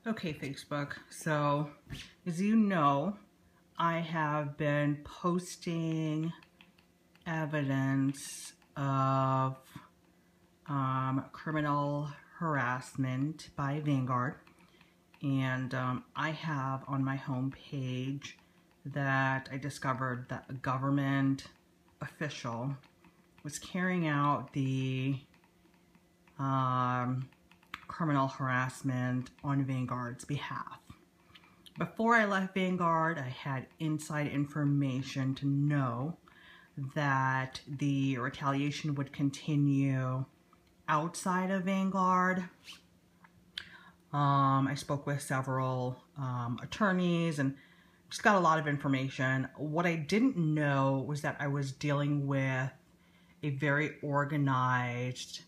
Okay, Facebook. So, as you know, I have been posting evidence of criminal harassment by Vanguard. And I have on my homepage that I discovered that a government official was carrying out the criminal harassment on Vanguard's behalf. Before I left Vanguard, I had inside information to know that the retaliation would continue outside of Vanguard. I spoke with several attorneys and just got a lot of information. What I didn't know was that I was dealing with a very organized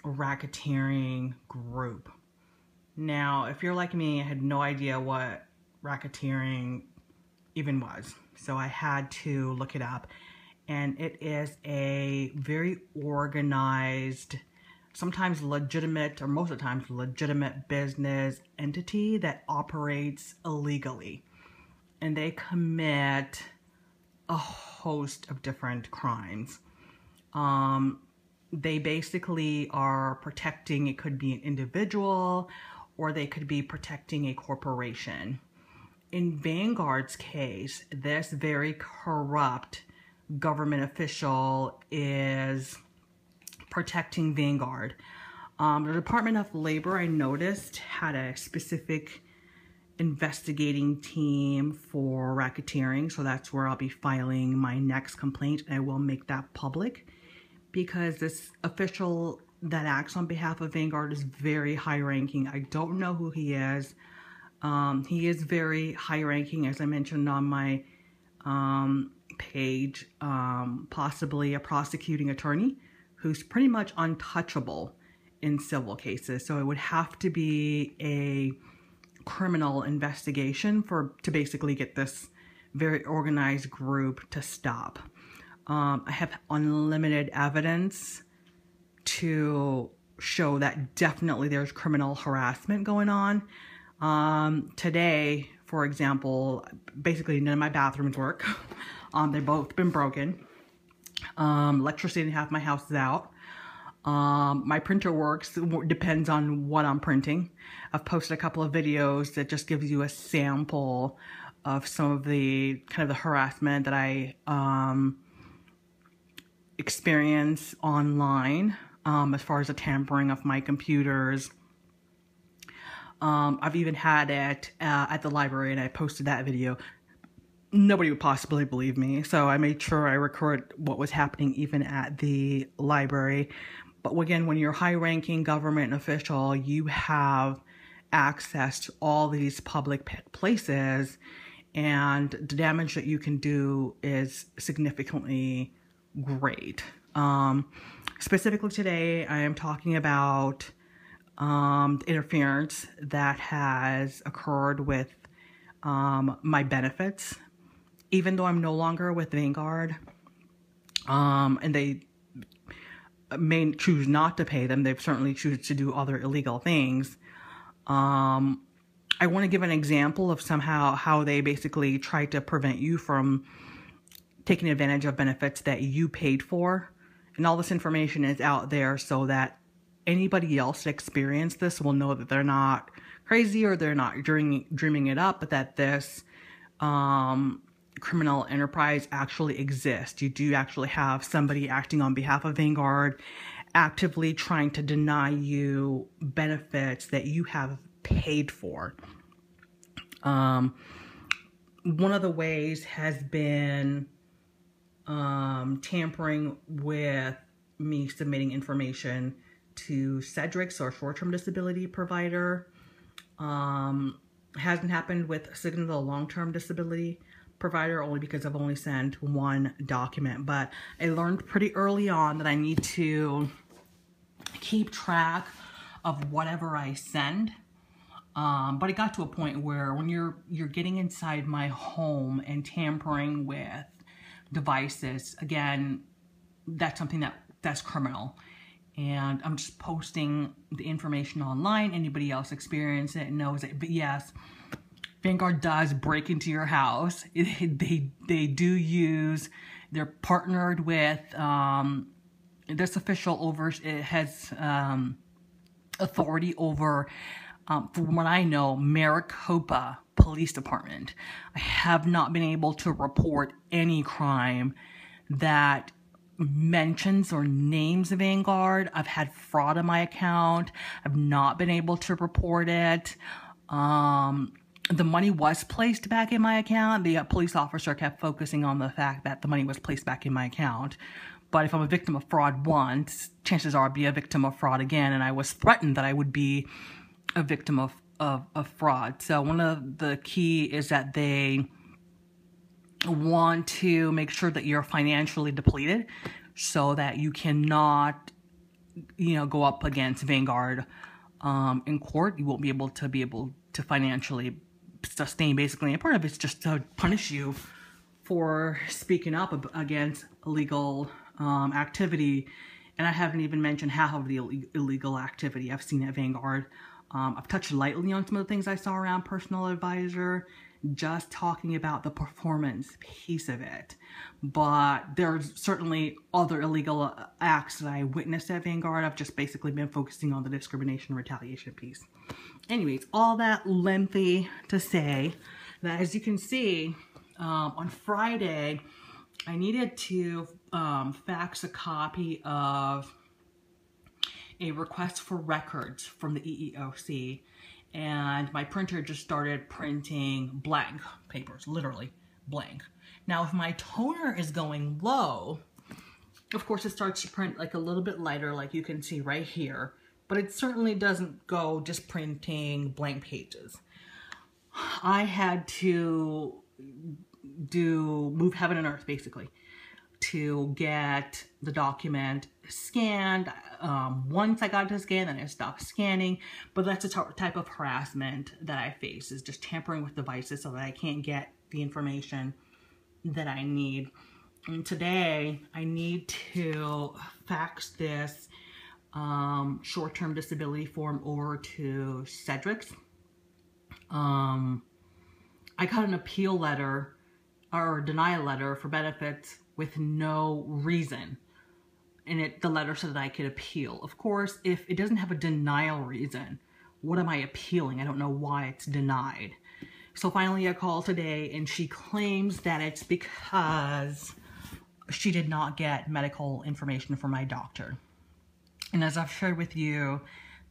racketeering group. Now, if you're like me, I had no idea what racketeering even was. So I had to look it up. And it is a very organized, sometimes legitimate, or most of the times legitimate business entity that operates illegally. And they commit a host of different crimes. They basically are protecting, it could be an individual, or they could be protecting a corporation. In Vanguard's case, this very corrupt government official is protecting Vanguard. The Department of Labor, I noticed, had a specific investigating team for racketeering, so that's where I'll be filing my next complaint, and I will make that public because this official that acts on behalf of Vanguard is very high-ranking. I don't know who he is. He is very high-ranking, as I mentioned on my page, possibly a prosecuting attorney who's pretty much untouchable in civil cases. So it would have to be a criminal investigation to basically get this very organized group to stop. I have unlimited evidence to show that definitely there's criminal harassment going on. Today, for example, basically none of my bathrooms work. They've both been broken. Electricity in half my house is out. My printer works, depends on what I'm printing. I've posted a couple of videos that just gives you a sample of some of the kind of the harassment that I experience online as far as the tampering of my computers. I've even had it at the library, and I posted that video. Nobody would possibly believe me, so I made sure I record what was happening even at the library. But again, when you're a high-ranking government official, you have access to all these public places, and the damage that you can do is significantly great. Specifically today, I am talking about interference that has occurred with my benefits. Even though I'm no longer with Vanguard, and they may choose not to pay them, they've certainly choose to do other illegal things. I want to give an example of somehow how they basically try to prevent you from taking advantage of benefits that you paid for. And all this information is out there so that anybody else that experienced this will know that they're not crazy or they're not dreaming it up, but that this criminal enterprise actually exists. You do actually have somebody acting on behalf of Vanguard, actively trying to deny you benefits that you have paid for. One of the ways has been tampering with me submitting information to Cedric's or short-term disability provider. Hasn't happened with Cigna, the long-term disability provider, only because I've only sent one document. But I learned pretty early on that I need to keep track of whatever I send. But it got to a point where when you're getting inside my home and tampering with devices, again, that's something that's criminal. and I'm just posting the information online. Anybody else experience it knows it. But yes, Vanguard does break into your house. They do use, they're partnered with, this official has authority over, from what I know, Maricopa Police Department. I have not been able to report any crime that mentions or names Vanguard. I've had fraud on my account. I've not been able to report it. The money was placed back in my account. The police officer kept focusing on the fact that the money was placed back in my account. But if I'm a victim of fraud once, chances are I'll be a victim of fraud again. And I was threatened that I would be a victim of fraud. So one of the key is that they want to make sure that you're financially depleted so that you cannot, go up against Vanguard in court. You won't be able to financially sustain, basically. And part of it's just to punish you for speaking up against illegal activity. And I haven't even mentioned half of the illegal activity I've seen at Vanguard. I've touched lightly on some of the things I saw around personal advisor, just talking about the performance piece of it. But there's certainly other illegal acts that I witnessed at Vanguard. I've just basically been focusing on the discrimination retaliation piece. Anyways, all that lengthy to say that, as you can see, on Friday, I needed to fax a copy of a request for records from the EEOC, and my printer just started printing blank papers, literally blank. Now, if my toner is going low, of course it starts to print like a little bit lighter, like you can see right here, but it certainly doesn't go just printing blank pages. I had to move heaven and earth, basically, to get the document scanned. Once I got it to scan, then I stopped scanning. But that's the type of harassment that I face, is just tampering with devices so that I can't get the information that I need. And today, I need to fax this short-term disability form over to Cedric's. I got an appeal letter or denial letter for benefits with no reason. And the letter said that I could appeal. Of course, if it doesn't have a denial reason, what am I appealing? I don't know why it's denied. So finally I called today, and she claims that it's because she did not get medical information from my doctor. And as I've shared with you,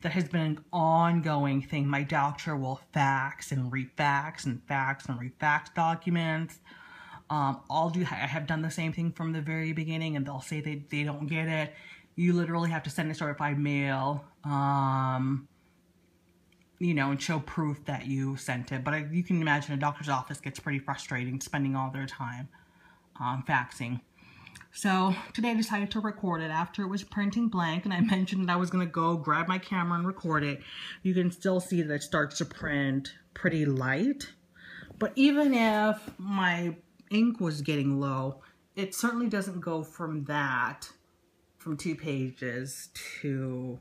that has been an ongoing thing. My doctor will fax and refax and fax and refax documents. I have done the same thing from the very beginning, and they'll say they don't get it. You literally have to send a certified mail, and show proof that you sent it. But you can imagine a doctor's office gets pretty frustrating, spending all their time faxing. So today I decided to record it after it was printing blank, and I mentioned that I was going to go grab my camera and record it. You can still see that it starts to print pretty light. But even if my ink was getting low, it certainly doesn't go from 2 pages to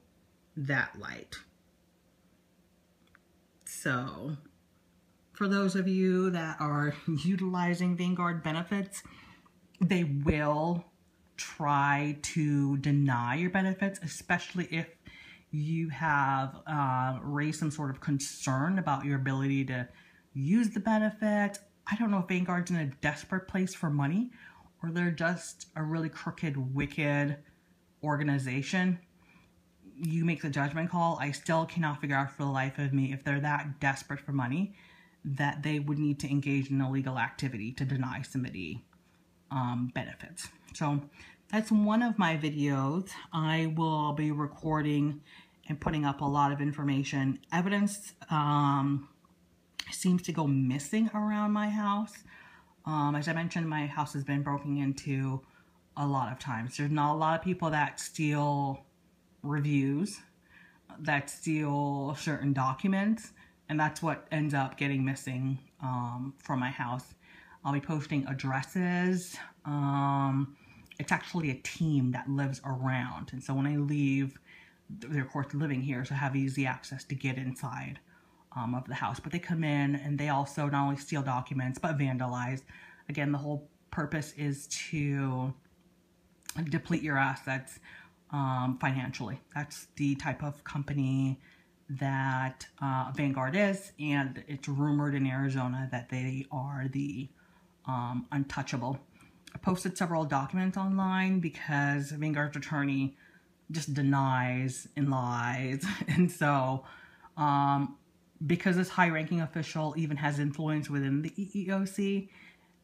that light. So for those of you that are utilizing Vanguard benefits, they will try to deny your benefits, especially if you have raised some sort of concern about your ability to use the benefit. I don't know if Vanguard's in a desperate place for money, or they're just a really crooked, wicked organization. You make the judgment call. I still cannot figure out for the life of me if they're that desperate for money that they would need to engage in illegal activity to deny somebody benefits. So that's one of my videos. I will be recording and putting up a lot of information. Evidence seems to go missing around my house. As I mentioned, my house has been broken into a lot of times. There's not a lot of people that steal reviews, that steal certain documents, and that's what ends up getting missing from my house. I'll be posting addresses, it's actually a team that lives around. And so when I leave, they're of course living here, so have easy access to get inside of the house. But they come in and they also not only steal documents, but vandalize. Again, the whole purpose is to deplete your assets financially. That's the type of company that Vanguard is, and it's rumored in Arizona that they are the untouchable. I posted several documents online because Vanguard's attorney just denies and lies. And so because this high-ranking official even has influence within the EEOC,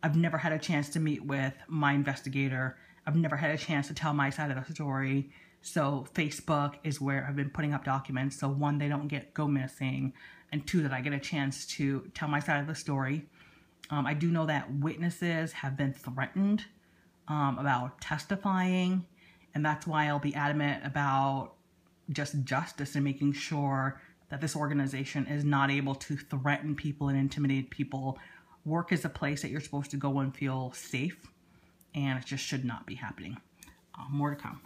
I've never had a chance to meet with my investigator. I've never had a chance to tell my side of the story. So Facebook is where I've been putting up documents. So one, they don't go missing, and two, that I get a chance to tell my side of the story. I do know that witnesses have been threatened about testifying, and that's why I'll be adamant about just justice and making sure that this organization is not able to threaten people and intimidate people. Work is a place that you're supposed to go and feel safe, and it just should not be happening. More to come.